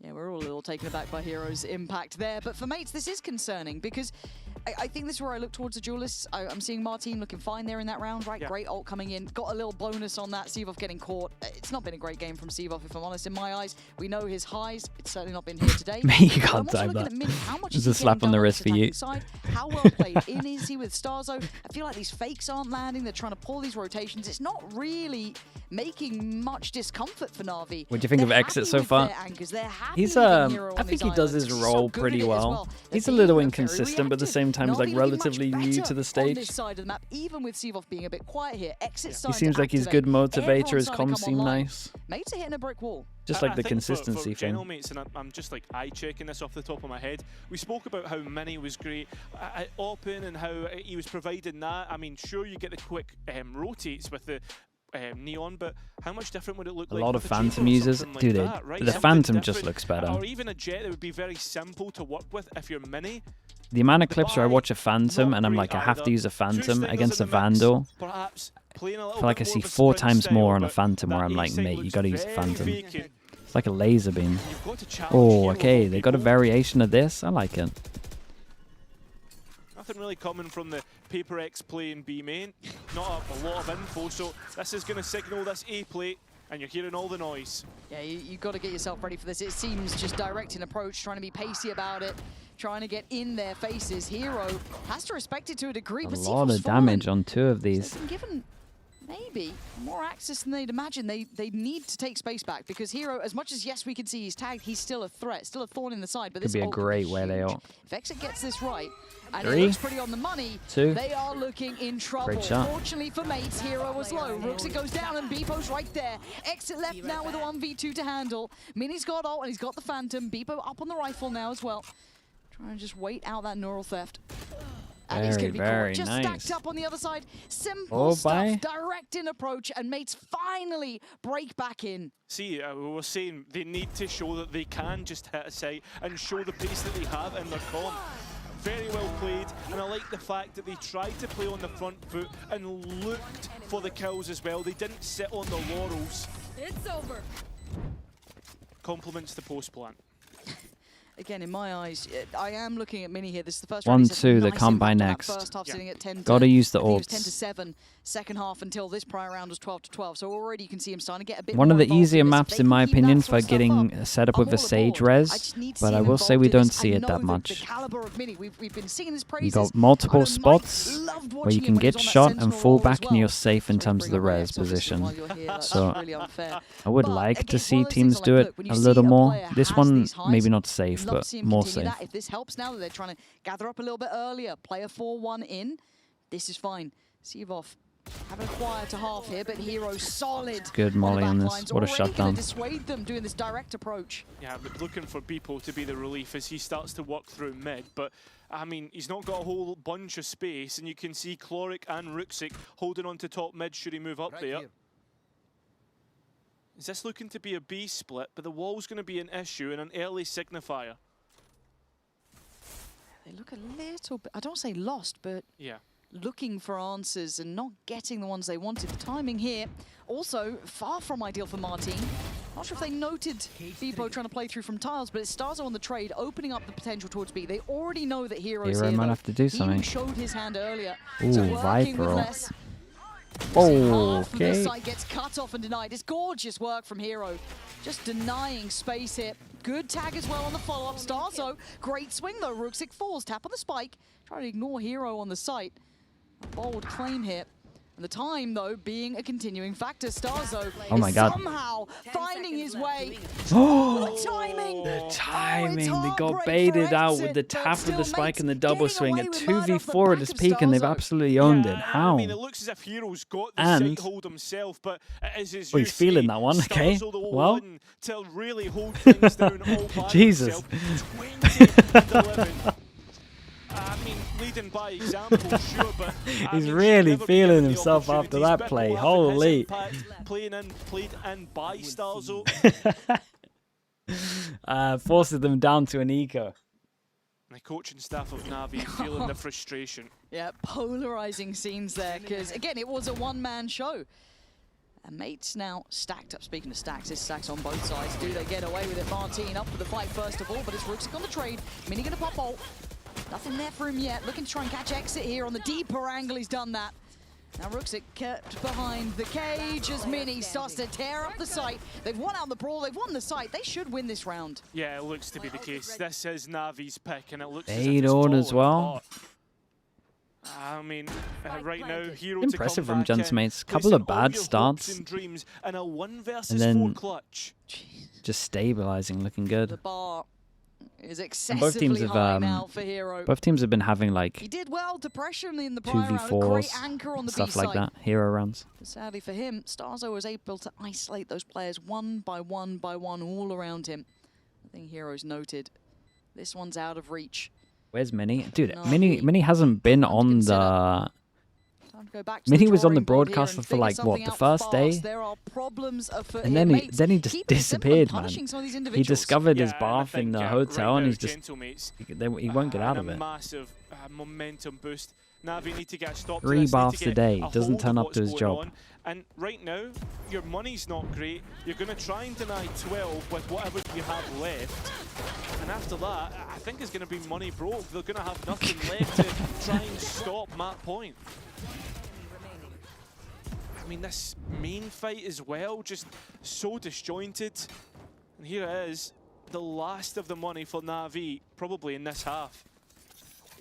Yeah, we're all a little taken aback by Hero's impact there. But for mates, this is concerning because I think this is where I look towards the duelists. I'm seeing Martin looking fine there in that round, right? Yeah. Great ult coming in. Got a little bonus on that. Sivov getting caught. It's not been a great game from Sivov, if I'm honest. In my eyes, we know his highs. It's certainly not been here today. You can't time that. It's a slap on the wrist for you. Side. How well played in is he with Starzo? I feel like these fakes aren't landing. They're trying to pull these rotations. It's not really making much discomfort for Na'Vi. What do you think of Exit so far? He's I think he does his role pretty well. He's a little inconsistent, but at the same time he's like relatively new to the stage. Even with Sivov being a bit quiet here, he seems like he's good motivator. His comms seem nice. Mates are hitting a brick wall. Just like the consistency for thing. general mates, and I'm just like eye-checking this off the top of my head. We spoke about how Mini was great at open and how he was providing that. I mean, sure, you get the quick rotates with the Neon, but how much different would it look like? A lot of Phantom users. Dude, the Phantom just looks better. Or even a Jet that would be very simple to work with if you're Mini. The amount of clips where I watch a Phantom and I'm like, I have to use a Phantom against a Vandal. I feel like I see 4 times more on a Phantom where I'm like, mate, you gotta use a Phantom. It's like a laser beam. Oh, okay, they got a variation of this. I like it. Nothing really coming from the Paper X play in B main. Not a lot of info, so this is going to signal this A play, and you're hearing all the noise. Yeah, you got to get yourself ready for this. It seems just directing approach, trying to be pacey about it, trying to get in their faces. Hero has to respect it to a degree. A lot of damage on 2 of these. They've been given maybe more access than they'd imagine. They need to take space back, because Hero, as much as yes we can see he's tagged, he's still a threat, still a thorn in the side. But Could this be a great way they are. If Exit gets this right, and 3, it looks pretty on the money, 2. they are looking in trouble. Great shot. Fortunately for mates, Hero was low. Rooksit goes down and Beepo's right there. Exit left now with a 1v2 to handle. Mini's got ult and he's got the Phantom. Beepo up on the rifle now as well. Trying to just wait out that neural theft. And he's going to be caught. Just stacked up on the other side. Simple stuff, direct in approach, and mates finally break back in. See, we were saying they need to show that they can just hit a site and show the pace that they have in their comp. Very well played, and I like the fact that they tried to play on the front foot and looked for the kills as well. They didn't sit on the laurels. It's over. Compliments the post plant. Again, in my eyes, I am looking at Mini here. This is the first 1-2, they can't buy next. First half sitting at 10. Gotta use the ults. 10-7. Second half until this prior round was 12-12. So already you can see him starting to get a bit one more of the easier maps, in my opinion, for getting set up with a Sage res. But I will say we don't see it that much. You got multiple spots where you can get shot and fall back and you're safe in terms of the res position. So I would like to see teams do it a little more. This one, maybe not safe, but more safe. If this helps now that they're trying to gather up a little bit earlier, play a 4-1 in, this is fine. Sivov having a quieter half here, but Hero solid. Good molly on this. What a shutdown. Dissuade them doing this direct approach. Yeah, looking for Beepo to be the relief as he starts to work through mid, but I mean, he's not got a whole bunch of space, and you can see Chloric and Ruxic holding on to top mid should he move up there. Here. Is this looking to be a B split, but the wall's going to be an issue and an early signifier. They look a little bit, I don't say lost, but yeah, looking for answers and not getting the ones they wanted. The timing here also far from ideal for Martin. Not sure if they noted Beepo trying to play through from tiles, but it's Starzo on the trade, opening up the potential towards B. They already know that Hero's here. Might have to do something. He showed his hand earlier. Ooh, so Viper. Oh, okay. This side gets cut off and denied. It's gorgeous work from Hero. Just denying space here. Good tag as well on the follow-up. Starzo, great swing though. Ruxic falls, tap on the spike. Trying to ignore Hero on the site. A bold claim here. And the time, though, being a continuing factor. Starzo is somehow finding his way. Oh, the timing! The timing. They got baited out with the tap of the spike and the double swing at 2v4 at this peak, and they've absolutely owned it. How? I mean, it looks as if Hero's got the sight hold himself, but as his he's feeling that one. Okay. Well, to really hold things down all by Jesus. 20-11. I mean, leading by example, sure, but he's really feeling himself after that play. Holy! Played in by Starzo. Forces them down to an eco. The coaching staff of NAVI feeling the frustration. Yeah, polarizing scenes there, because again, it was a one-man show. And mates now stacked up. Speaking of stacks, it's stacks on both sides. Do they get away with it? Martin up for the fight first of all, but it's Ruxic on the trade. Mini gonna pop ult. Nothing there for him yet. Looking to try and catch exit here on the deeper angle. He's done that. Now Rooksik kept behind the cage as Mini starts to tear up the site. They've won out the brawl, they've won the site. They should win this round. Yeah, it looks to be the case. This is Navi's pick, and it looks Fade on as well. I mean, right now, Hero impressive to from come back Gentleman's. in, Couple of placing all bad your starts. hopes and dreams in a 1 versus And then 4 clutch. just stabilizing, looking good. The bar is And excessively high now for Hero. both teams have been having like He did well to pressure in the prior round. A 2v4s, great anchor on the stuff B like side. that, hero rounds. But sadly for him, Starzo was able to isolate those players one by one by one all around him. I think Hero's noted. This one's out of reach. Where's Mini? Dude, No, Mini hasn't been time to on consider. the... Time to go back to Mini was on the drawing board here broadcaster and for figure like, what, something the out first fast. day? There are problems for And then mates. he just Keep it simple and disappeared, man. punishing some of these He individuals. discovered his Yeah, and I bath in think, the right hotel now, and he's just... Gentlemates, He won't get out of a it. massive momentum boost. Navi need to get a stop to 3 this, need to baths a get day, a doesn't hold turn of up to what's his going job. on. And right now, your money's not great. You're going to try and deny 12 with whatever you have left. And after that, I think it's going to be money broke. They're going to have nothing left to try and stop Matt Point. I mean, this main fight as well, just so disjointed. And here it is, the last of the money for Navi, probably in this half.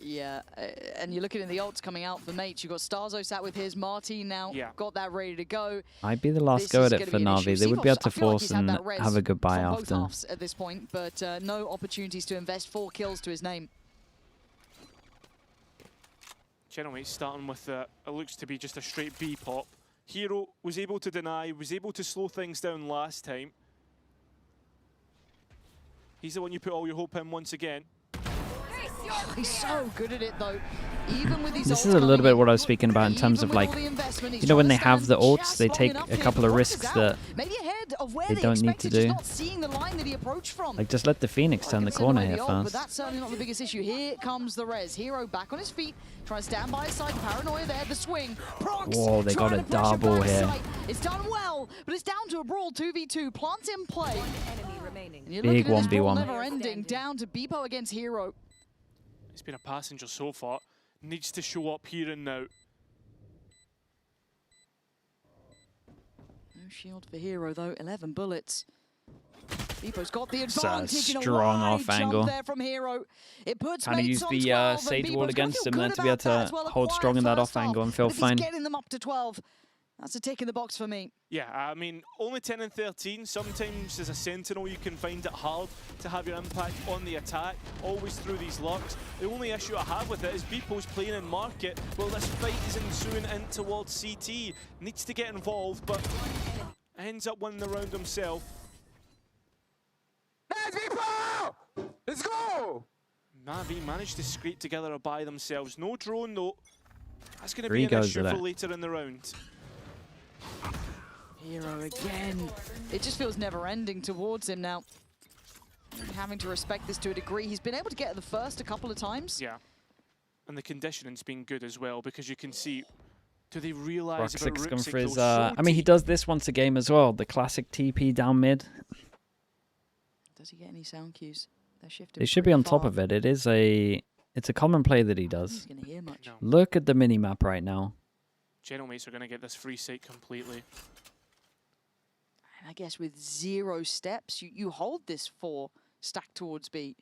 Yeah, and you're looking at the ults coming out for mates. You've got Starzo sat with his, Martin now got that ready to go. Might be the last This go is at gonna it for be an issue. Navi. They would be able to I feel like force he's had and that res have a goodbye from both after. halves at this point, but no opportunities to invest 4 kills to his name. Gentlemen, starting with it looks to be just a straight B pop. Hero was able to deny, was able to slow things down last time. He's the one you put all your hope in once again. He's so good at it though. Even with these This ults is a little coming bit in, what I was speaking about in terms even of with like, all the investment, he's you know, when trying they to have the stand ults, they just take long a enough couple here. of Rocks is risks out. that maybe ahead of where they they don't need expected, to just do. not seeing the line that he approached from. Like, just let the Phoenix turn the Like I said corner away here the ult, But first. that's certainly not the biggest issue. Here comes the res. Hero back on his feet, trying to stand by his side. Paranoia there, the swing. Prox Whoa, they got trying a to pressure double back here. side. It's done well, but it's down to a brawl 2v2. Plant in play. And you're Big looking at this brawl 1v1. never ending. Down to Beepo against Hero. He's been a passenger so far. Needs to show up here and now. No shield for Hero though. 11 bullets. Beepo's got the It's a advantage in a strong wide off angle. jump there from Hero. It puts Kind of mates use on the 12, and Sage Beepo's wall gonna against feel him there good to be able about that to as well. A hold quiet strong in that first off angle half, and feel but if fine. he's getting them up to 12. That's a tick in the box for me. Yeah, I mean, only 10 and 13. Sometimes as a Sentinel, you can find it hard to have your impact on the attack, always through these lurks. The only issue I have with it is Beepo's playing in market. Well, this fight is ensuing in towards CT. Needs to get involved, but ends up winning the round himself. Let's Beepo! Let's go! Navi managed to scrape together a buy themselves. No drone, though. That's going to 3 be an goes issue with for it. later in the round. Hero again. It just feels never ending towards him now. Having to respect this to a degree. He's been able to get the first a couple of times. Yeah. And the conditioning's been good as well, because you can see, do they realise about Roxix going for his, so I mean, he deep? does this once a game as well. The classic TP down mid. Does he get any sound cues? They're shifting. They should be on top of it. It's a common play that he He's does. going to hear much. No. Look at the mini map right now. Gentlemates are going to get this free site completely. And I guess with 0 steps, you hold this 4 stacked towards B.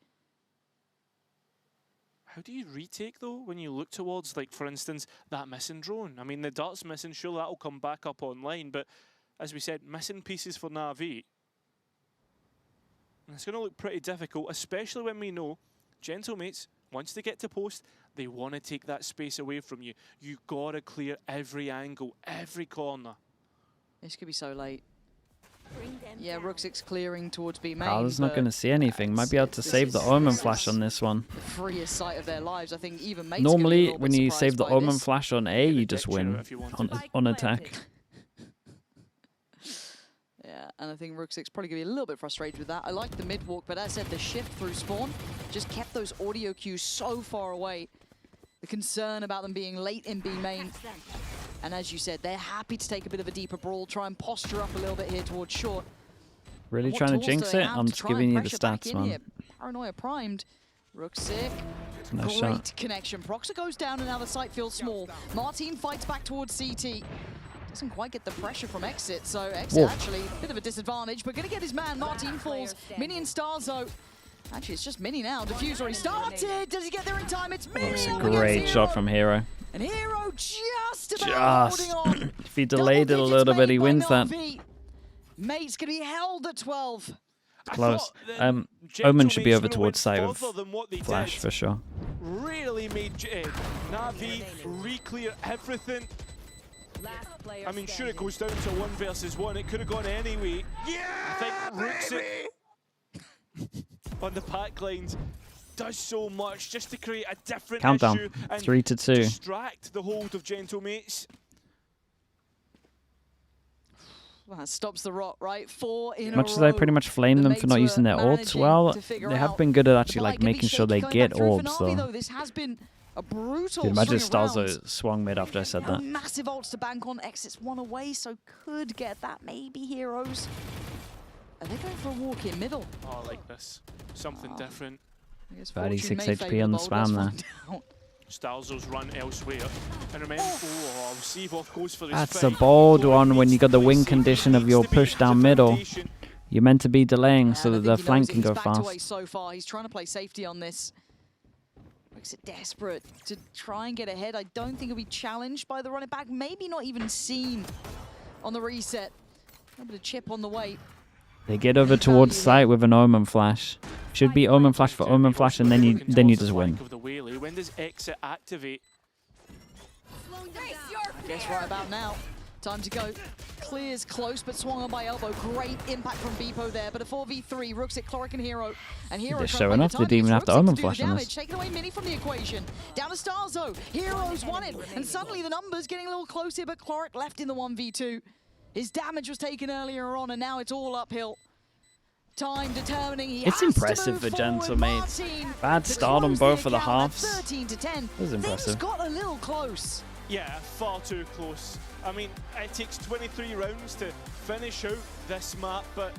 How do you retake, though, when you look towards, like, for instance, that missing drone? I mean, the dart's missing, sure, that'll come back up online, but as we said, missing pieces for Navi. And it's going to look pretty difficult, especially when we know Gentlemates, once they get to post, they want to take that space away from you. You got to clear every angle, every corner. This could be so late. Yeah, Rook's clearing towards B main. Paladin's not going to see anything. Might be able to save the Omen Flash on this one. The freest sight of their lives. I think even Mate's Normally, gonna be a when little you bit save the surprised by Omen this. Flash on A, you just picture win if you wanted. on attack. Yeah, and I think Rook's probably going to be a little bit frustrated with that. I like the mid walk, but as I said, the shift through spawn just kept those audio cues so far away. The concern about them being late in B main. And as you said, they're happy to take a bit of a deeper brawl, try and posture up a little bit here towards short. Really What trying to tools do jinx they it? have I'm to just try and giving you the pressure back stats, in man. here? Paranoia primed. Rook's Nice Great shot. connection. Proxer goes down and now the site feels small. Martin fights back towards CT. Doesn't quite get the pressure from Exit, so Exit actually a bit of a disadvantage, but gonna get his man. Martin falls. Mini and Starzo. Actually, it's just Mini now. Diffuse already started. Does he get there in time? It's Mini. That's a great shot from Hero. And Hero just about holding on. If he delayed it a little bit, he wins that. Mate's gonna be held at 12. Close. Omen should be over towards side with Flash for sure. Really made NAVI re-clear everything. I mean, sure, it goes down to 1 versus 1. It could have gone anyway. Yeah! I think Rooks it on the pack lines does so much just to create a different Countdown. issue and 3 to 2. distract the hold of Gentlemates. Well, that stops the rot, right? 4 in a row. Much as I pretty much flame them for not using their ults, well, they have been good at actually like making sure they get orbs though. This has been a brutal Dude, imagine string of Starzo rounds. swung mid after I said that. Massive ults to bank on. Exits 1 away, so could get that. Maybe Heroes. Are they going for a walk in middle? Oh, I like this. Something different. 36 HP on the spam there. Starzo's run elsewhere. And remember, Seavoff goes for this That's a bold one when you got the wing condition of your push down middle. You're meant to be delaying so that the flank can go fast. So far, he's trying to play safety on this. Makes it desperate to try and get ahead. I don't think he'll be challenged by the running back. Maybe not even seen on the reset. A bit of chip on the way. They get over towards site with an Omen Flash. Should be Omen Flash for Omen Flash, and then you just win. When does Exit activate? I guess right about now. Time to go. Clears close, but swung on by elbow. Great impact from Beepo there, but a 4v3. Rooks it, Cloric and Hero. And Hero They're showing off. They didn't even have to Omen Flash on this. Taking away Mini from the equation. Down to Starzo. Heroes won it. And suddenly the numbers getting a little closer, but Cloric left in the 1v2. His damage was taken earlier on, and now it's all uphill. Time determining. It's impressive for Gentlemates. Bad start on both of the halves. 13 to 10. This is impressive. Things got a little close. Yeah, far too close. I mean, it takes 23 rounds to finish out this map, but